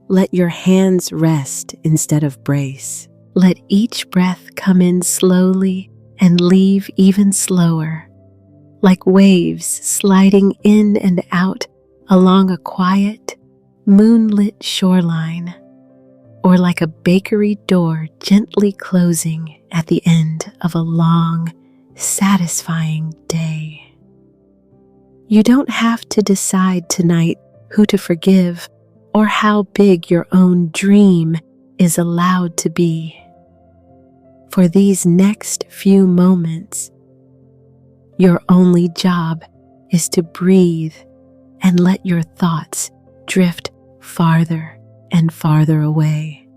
Let your hands rest instead of brace. Let each breath come in slowly and leave even slower, like waves sliding in and out along a quiet, moonlit shoreline, or like a bakery door gently closing at the end of a long, satisfying day. You don't have to decide tonight who to forgive or how big your own dream is allowed to be. For these next few moments, your only job is to breathe and let your thoughts drift farther and farther away,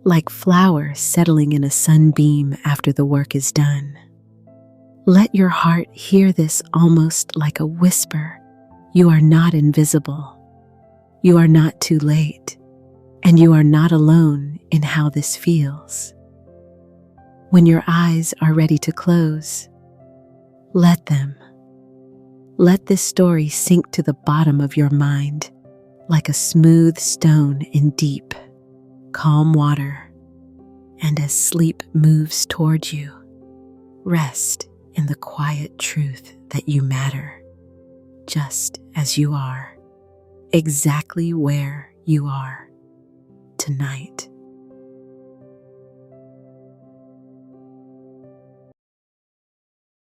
like flowers settling in a sunbeam after the work is done. Let your heart hear this almost like a whisper. You are not invisible. You are not too late. And you are not alone in how this feels. When your eyes are ready to close, let them. Let this story sink to the bottom of your mind like a smooth stone in deep, calm water. And as sleep moves toward you, rest in the quiet truth that you matter, just as you are, exactly where you are tonight.